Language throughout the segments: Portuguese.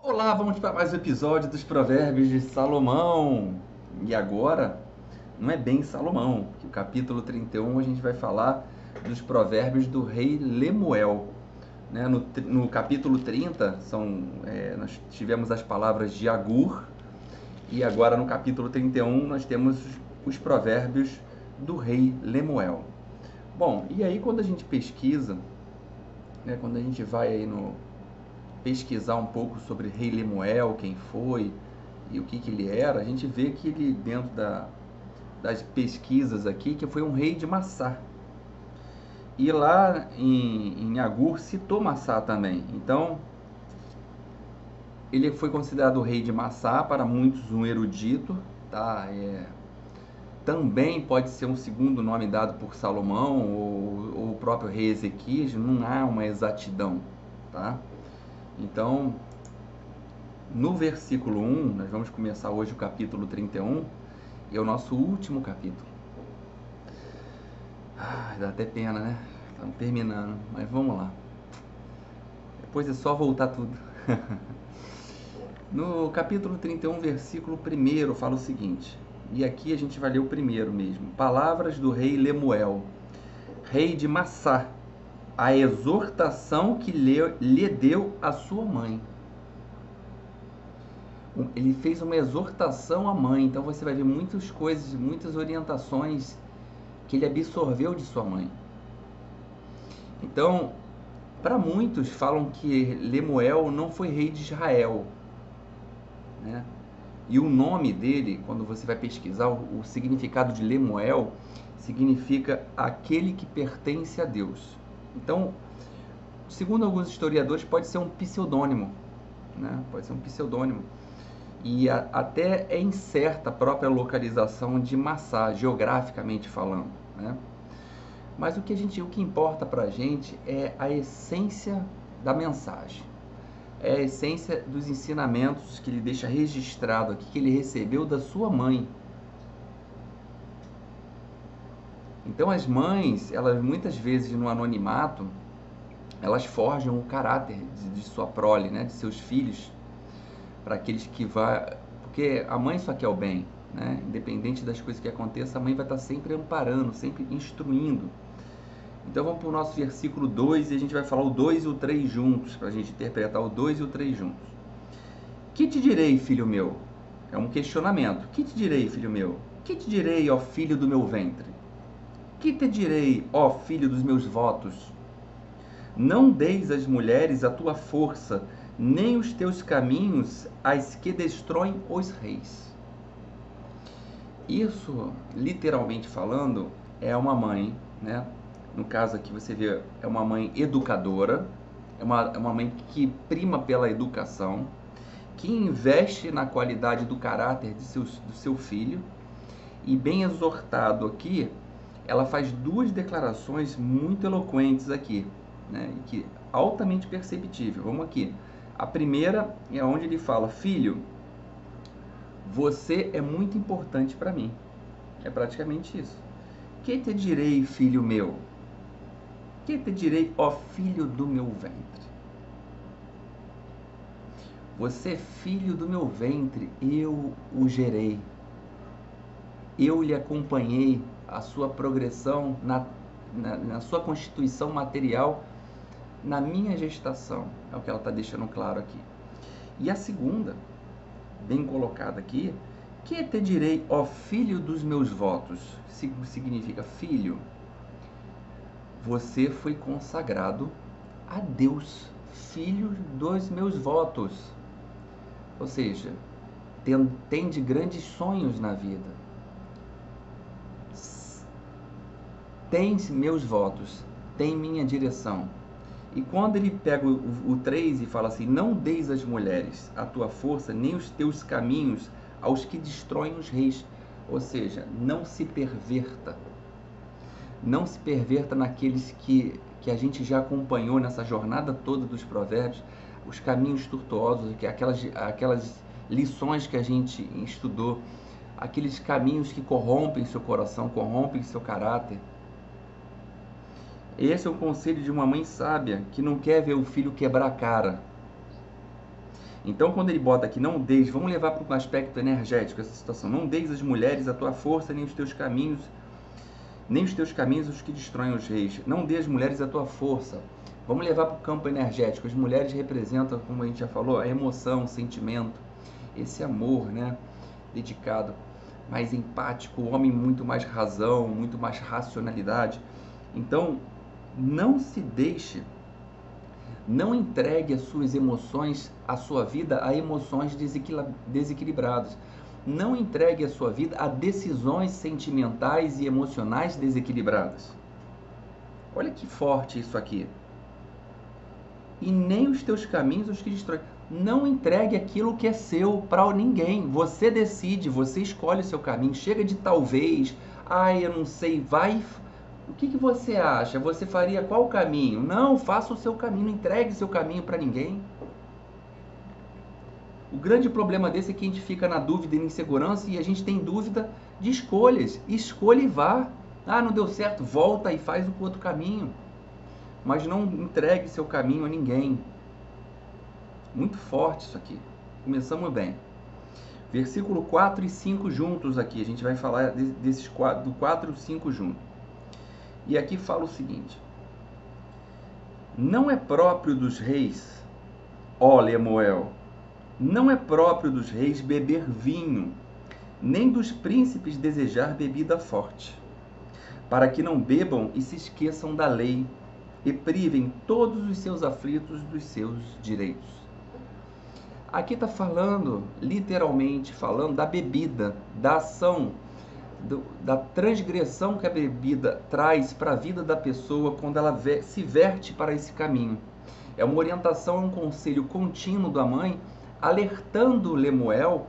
Olá, vamos para mais um episódio dos Provérbios de Salomão. E agora, não é bem Salomão, que o capítulo 31 a gente vai falar dos provérbios do rei Lemuel. Né? No capítulo 30, nós tivemos as palavras de Agur, e agora no capítulo 31 nós temos os provérbios do rei Lemuel. Bom, e aí quando a gente pesquisa, né, quando a gente vai aí no, pesquisar um pouco sobre Rei Lemuel, quem foi e o que ele era, a gente vê que ele, dentro das pesquisas aqui, que foi um rei de Massá. E lá em Agur citou Massá também. Então, ele foi considerado o rei de Massá, para muitos um erudito, tá? Também pode ser um segundo nome dado por Salomão ou o próprio rei Ezequias, não há uma exatidão, tá? Então, no versículo 1, nós vamos começar hoje o capítulo 31, e é o nosso último capítulo. Dá até pena, né? Estamos terminando, mas vamos lá. Depois é só voltar tudo. No capítulo 31, versículo 1, fala o seguinte, e aqui a gente vai ler o primeiro mesmo. Palavras do rei Lemuel, rei de Massá, a exortação que lhe deu a sua mãe. Ele fez uma exortação à mãe, então você vai ver muitas coisas, muitas orientações que ele absorveu de sua mãe. Então, para muitos falam que Lemuel não foi rei de Israel, né? E o nome dele, quando você vai pesquisar o significado de Lemuel, significa aquele que pertence a Deus. Então, segundo alguns historiadores, pode ser um pseudônimo, né? Pode ser um pseudônimo. E até é incerta a própria localização de Massá, geograficamente falando, né? Mas o que importa para a gente é a essência da mensagem, é a essência dos ensinamentos que ele deixa registrado aqui, que ele recebeu da sua mãe. Então as mães, elas muitas vezes no anonimato, elas forjam o caráter de sua prole, né, de seus filhos, para aqueles que vai, porque a mãe só quer o bem, né? Independente das coisas que aconteçam, a mãe vai estar sempre amparando, sempre instruindo. Então vamos para o nosso versículo 2 e a gente vai falar o 2 e o 3 juntos, para a gente interpretar o 2 e o 3 juntos. Que te direi, filho meu? É um questionamento. Que te direi, filho meu? Que te direi, ó filho do meu ventre? Que te direi, ó filho dos meus votos? Não deis às mulheres a tua força, nem os teus caminhos às que destroem os reis. Isso, literalmente falando, é uma mãe, né? No caso aqui você vê, é uma mãe educadora, é uma mãe que prima pela educação, que investe na qualidade do caráter do seu filho, e bem exortado aqui, ela faz duas declarações muito eloquentes aqui, né? E que altamente perceptível. Vamos aqui. A primeira é onde ele fala: filho, você é muito importante para mim. É praticamente isso. Que te direi, filho meu? Que te direi, ó filho do meu ventre? Você é filho do meu ventre, eu o gerei. Eu lhe acompanhei a sua progressão na sua constituição material na minha gestação. É o que ela está deixando claro aqui. E a segunda, bem colocada aqui, que te direi, ó filho dos meus votos? Significa, filho, você foi consagrado a Deus, filho dos meus votos. Ou seja, tem de grandes sonhos na vida. Tem meus votos, tem minha direção. E quando ele pega o 3 e fala assim: não deis às mulheres a tua força, nem os teus caminhos aos que destroem os reis. Ou seja, não se perverta. Não se perverta naqueles que a gente já acompanhou nessa jornada toda dos provérbios, os caminhos tortuosos, aquelas lições que a gente estudou, aqueles caminhos que corrompem seu coração, corrompem seu caráter. Esse é o conselho de uma mãe sábia que não quer ver o filho quebrar a cara. Então, quando ele bota aqui, não deis, vamos levar para um aspecto energético essa situação, não deis às mulheres a tua força, nem os teus caminhos os que destroem os reis. Não dê às mulheres a tua força. Vamos levar para o campo energético. As mulheres representam, como a gente já falou, a emoção, o sentimento, esse amor, né, dedicado, mais empático, o homem muito mais razão, muito mais racionalidade. Então, não se deixe, não entregue as suas emoções, a sua vida a emoções desequilibradas. Não entregue a sua vida a decisões sentimentais e emocionais desequilibradas. Olha que forte isso aqui. E nem os teus caminhos os que destroem. Não entregue aquilo que é seu para ninguém. Você decide, você escolhe o seu caminho. Chega de talvez, eu não sei, vai. O que você acha? Você faria qual caminho? Não, faça o seu caminho, não entregue seu caminho para ninguém. O grande problema desse é que a gente fica na dúvida e na insegurança e a gente tem dúvida de escolhas. Escolha e vá. Não deu certo, volta e faz o outro caminho. Mas não entregue seu caminho a ninguém. Muito forte isso aqui. Começamos bem. Versículo 4 e 5 juntos aqui. A gente vai falar desses do 4 e 5 juntos. E aqui fala o seguinte: não é próprio dos reis, ó Lemuel, não é próprio dos reis beber vinho, nem dos príncipes desejar bebida forte, para que não bebam e se esqueçam da lei, e privem todos os seus aflitos dos seus direitos. Aqui está falando, literalmente falando, da bebida, da ação, da transgressão que a bebida traz para a vida da pessoa quando ela se verte para esse caminho. É uma orientação, um conselho contínuo da mãe, alertando Lemuel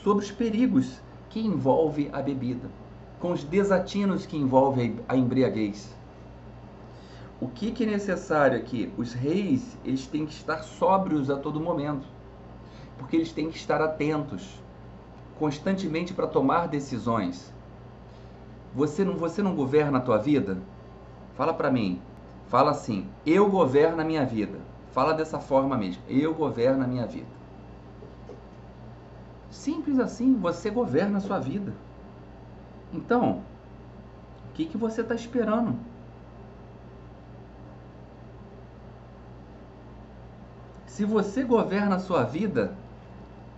sobre os perigos que envolve a bebida, com os desatinos que envolve a embriaguez. O que é necessário aqui? Os reis, eles têm que estar sóbrios a todo momento, porque eles têm que estar atentos constantemente para tomar decisões. Você não governa a tua vida? Fala para mim. Fala assim: eu governo a minha vida. Fala dessa forma mesmo: eu governo a minha vida. Simples assim, você governa a sua vida. Então, o que você está esperando? Se você governa a sua vida,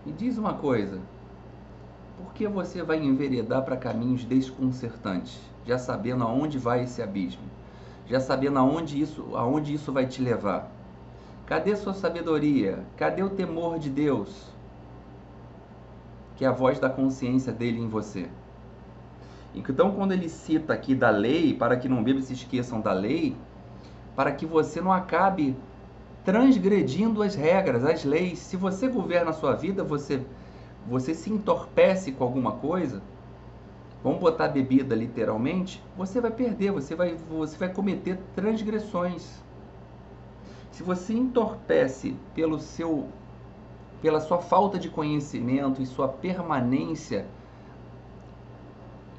me diz uma coisa: por que você vai enveredar para caminhos desconcertantes, já sabendo aonde vai esse abismo, já sabendo aonde isso vai te levar? Cadê sua sabedoria? Cadê o temor de Deus, que é a voz da consciência dele em você? Então, quando ele cita aqui da lei, para que não bebam e se esqueçam da lei, para que você não acabe transgredindo as regras, as leis. Se você governa a sua vida, você se entorpece com alguma coisa, vamos botar bebida literalmente, você vai perder, você vai cometer transgressões. Se você entorpece pela sua falta de conhecimento e sua permanência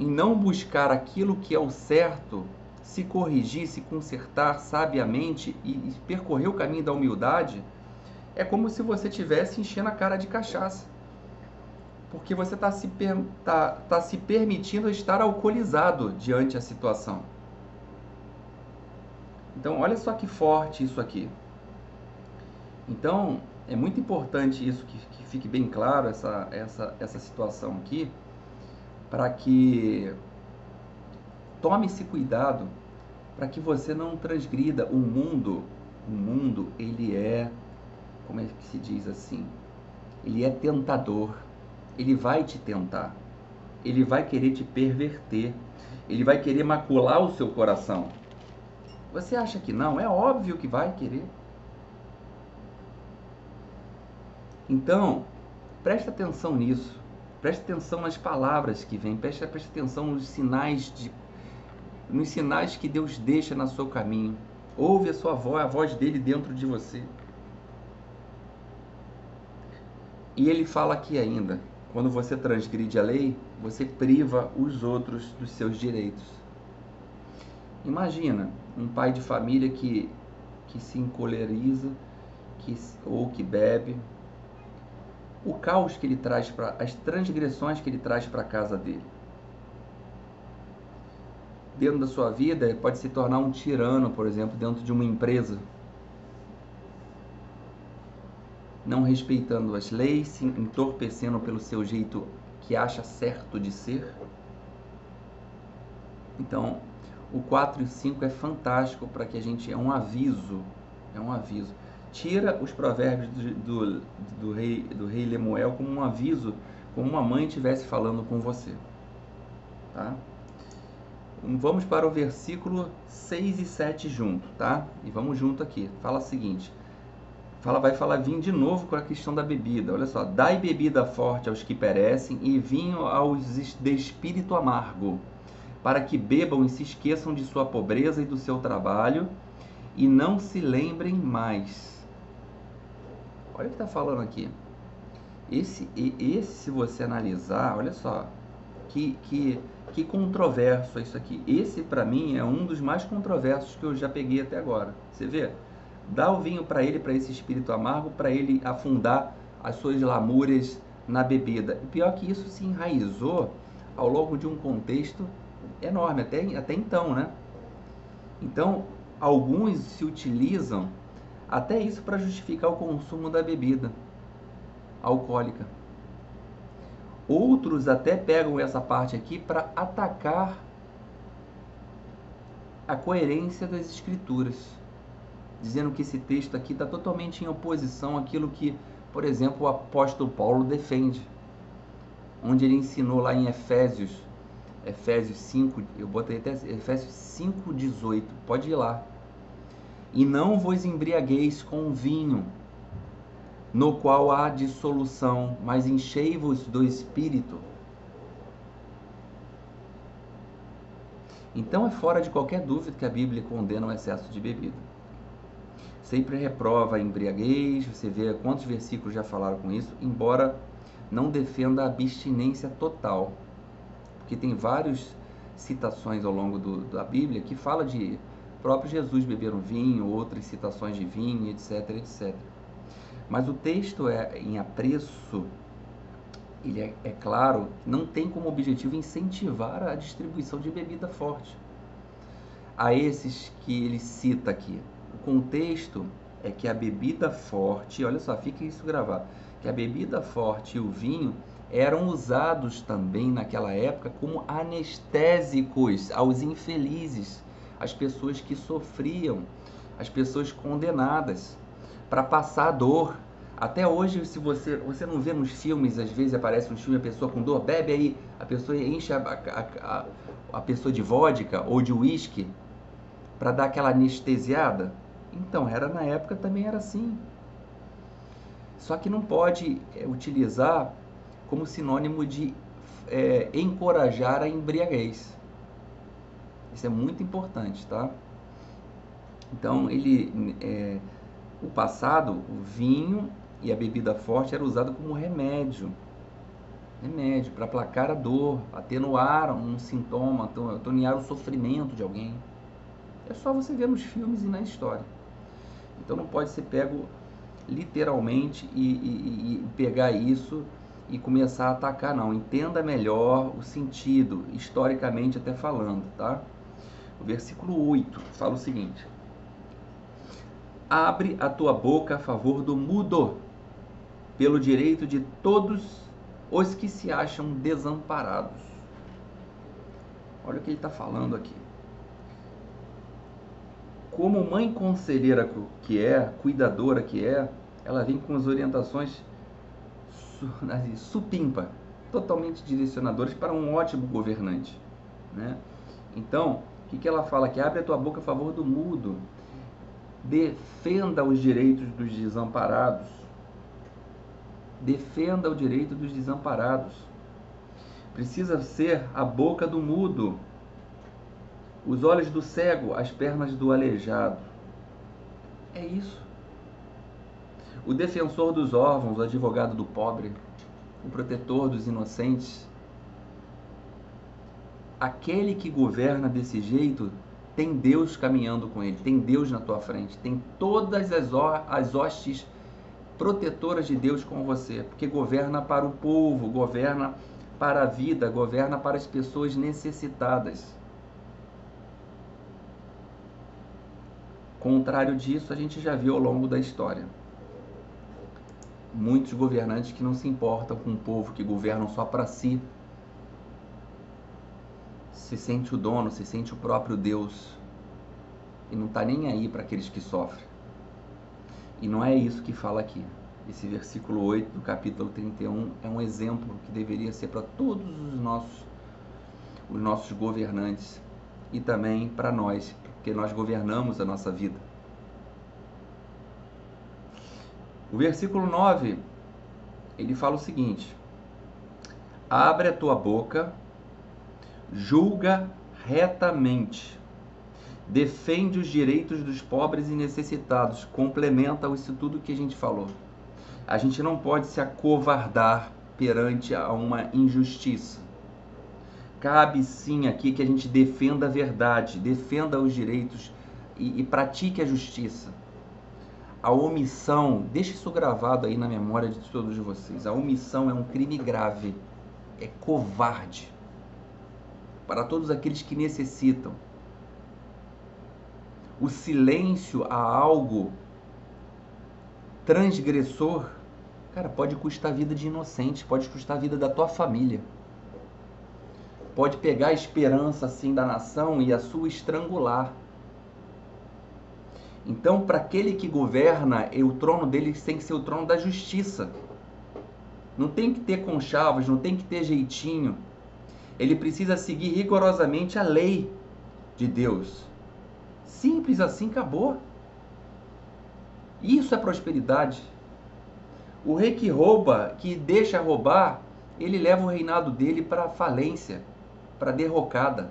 em não buscar aquilo que é o certo, se corrigir, se consertar sabiamente e percorrer o caminho da humildade, é como se você estivesse enchendo a cara de cachaça. Porque você está se permitindo estar alcoolizado diante da situação. Então, olha só que forte isso aqui. Então, é muito importante isso, que fique bem claro essa situação aqui, para que tome esse cuidado, para que você não transgrida o mundo. O mundo, ele é, como é que se diz assim? Ele é tentador. Ele vai te tentar. Ele vai querer te perverter. Ele vai querer macular o seu coração. Você acha que não? É óbvio que vai querer. Então, presta atenção nisso. Preste atenção nas palavras que vêm. Preste atenção nos sinais que Deus deixa no seu caminho. Ouve a sua voz, a voz dele dentro de você. E ele fala aqui ainda: quando você transgride a lei, você priva os outros dos seus direitos. Imagina um pai de família que se encoleriza, ou que bebe, o caos que ele traz as transgressões que ele traz para a casa dele. Dentro da sua vida, ele pode se tornar um tirano, por exemplo, dentro de uma empresa, não respeitando as leis, se entorpecendo pelo seu jeito que acha certo de ser. Então, o 4 e 5 é fantástico para que a gente, é um aviso. Tira os provérbios do rei Lemuel como um aviso, como uma mãe estivesse falando com você. Tá? Vamos para o versículo 6 e 7 junto, tá? E vamos junto aqui. Fala o seguinte, vim de novo com a questão da bebida. Olha só, dai bebida forte aos que perecem e vinho aos de espírito amargo, para que bebam e se esqueçam de sua pobreza e do seu trabalho e não se lembrem mais. Olha o que está falando aqui. Esse, se você analisar, olha só, que controverso é isso aqui. Esse, para mim, é um dos mais controversos que eu já peguei até agora. Você vê? Dá o vinho para ele, para esse espírito amargo, para ele afundar as suas lamúrias na bebida. E pior que isso se enraizou ao longo de um contexto enorme, até então, né? Então, alguns se utilizam até isso para justificar o consumo da bebida alcoólica. Outros até pegam essa parte aqui para atacar a coerência das escrituras, dizendo que esse texto aqui está totalmente em oposição àquilo que, por exemplo, o apóstolo Paulo defende, onde ele ensinou lá em Efésios 5, eu botei até Efésios 5:18, pode ir lá. E não vos embriagueis com vinho, no qual há dissolução, mas enchei-vos do Espírito. Então é fora de qualquer dúvida que a Bíblia condena o excesso de bebida. Sempre reprova a embriaguez, você vê quantos versículos já falaram com isso, embora não defenda a abstinência total, porque tem várias citações ao longo da Bíblia que fala de próprio Jesus beber um vinho, outras citações de vinho, etc, etc. Mas o texto em apreço, ele é claro, não tem como objetivo incentivar a distribuição de bebida forte. A esses que ele cita aqui, o contexto é que a bebida forte, olha só, fica isso gravado, que a bebida forte e o vinho eram usados também naquela época como anestésicos aos infelizes, as pessoas que sofriam, as pessoas condenadas, para passar a dor. Até hoje, se você não vê nos filmes, às vezes aparece um filme, a pessoa com dor, bebe aí, a pessoa enche a pessoa de vodka ou de uísque para dar aquela anestesiada. Então, na época também era assim. Só que não pode utilizar como sinônimo de encorajar a embriaguez. Isso é muito importante, tá? Então, o passado, o vinho e a bebida forte era usado como remédio para aplacar a dor, atenuar um sintoma, atenuar o sofrimento de alguém. É só você ver nos filmes e na história. Então não pode ser pego literalmente e pegar isso e começar a atacar, não. Entenda melhor o sentido, historicamente até falando, tá? O versículo 8 fala o seguinte: abre a tua boca a favor do mudo, pelo direito de todos os que se acham desamparados. Olha o que ele está falando aqui. Como mãe conselheira que é, cuidadora que é, ela vem com as orientações supimpa, totalmente direcionadoras para um ótimo governante, né? Então, o que ela fala? Que abre a tua boca a favor do mudo, defenda os direitos dos desamparados, defenda o direito dos desamparados. Precisa ser a boca do mudo, os olhos do cego, as pernas do aleijado. É isso. O defensor dos órfãos, o advogado do pobre, o protetor dos inocentes. Aquele que governa desse jeito tem Deus caminhando com ele, tem Deus na tua frente, tem todas as hostes protetoras de Deus com você, porque governa para o povo, governa para a vida, governa para as pessoas necessitadas. Contrário disso, a gente já viu ao longo da história. Muitos governantes que não se importam com o povo, que governam só para si. Se sente o dono, se sente o próprio Deus. E não está nem aí para aqueles que sofrem. E não é isso que fala aqui. Esse versículo 8 do capítulo 31 é um exemplo que deveria ser para todos os nossos governantes e também para nós, porque nós governamos a nossa vida. O versículo 9, ele fala o seguinte: abre a tua boca, julga retamente, defende os direitos dos pobres e necessitados, complementa isso tudo que a gente falou. A gente não pode se acovardar perante a uma injustiça. Cabe sim aqui que a gente defenda a verdade, defenda os direitos e pratique a justiça. A omissão, deixe isso gravado aí na memória de todos vocês, a omissão é um crime grave, é covarde para todos aqueles que necessitam. O silêncio a algo transgressor, cara, pode custar a vida de inocentes, pode custar a vida da tua família. Pode pegar a esperança assim da nação e a sua estrangular. Então, para aquele que governa, o trono dele tem que ser o trono da justiça. Não tem que ter conchavos, não tem que ter jeitinho. Ele precisa seguir rigorosamente a lei de Deus. Simples assim, acabou. Isso é prosperidade. O rei que rouba, que deixa roubar, ele leva o reinado dele para a falência, para a derrocada.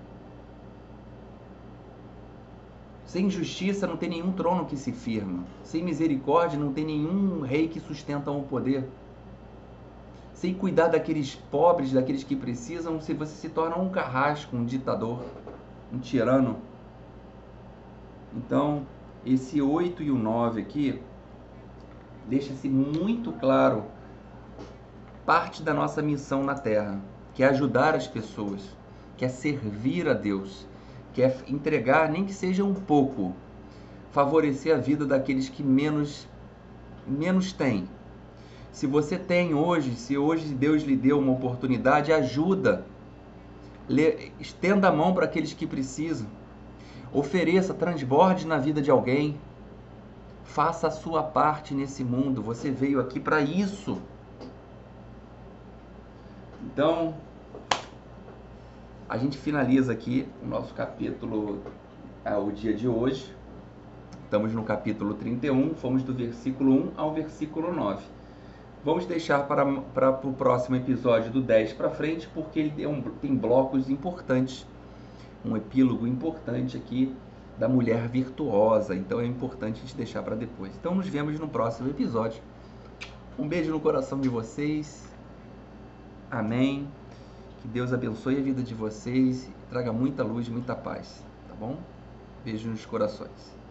Sem justiça não tem nenhum trono que se firma. Sem misericórdia não tem nenhum rei que sustenta o poder. Sem cuidar daqueles pobres, daqueles que precisam, você se torna um carrasco, um ditador, um tirano. Então, esse 8 e o 9 aqui, deixa-se muito claro parte da nossa missão na Terra, que é ajudar as pessoas, que é servir a Deus, que é entregar, nem que seja um pouco, favorecer a vida daqueles que menos têm. Se você tem hoje, se hoje Deus lhe deu uma oportunidade, ajuda, estenda a mão para aqueles que precisam, ofereça, transborde na vida de alguém, faça a sua parte nesse mundo, você veio aqui para isso. Então, a gente finaliza aqui o nosso capítulo, o dia de hoje. Estamos no capítulo 31, fomos do versículo 1 ao versículo 9. Vamos deixar para o próximo episódio do 10 para frente, porque ele tem blocos importantes, um epílogo importante aqui da mulher virtuosa, então é importante a gente deixar para depois. Então nos vemos no próximo episódio. Um beijo no coração de vocês. Amém. Que Deus abençoe a vida de vocês e traga muita luz, muita paz, tá bom? Beijo nos corações.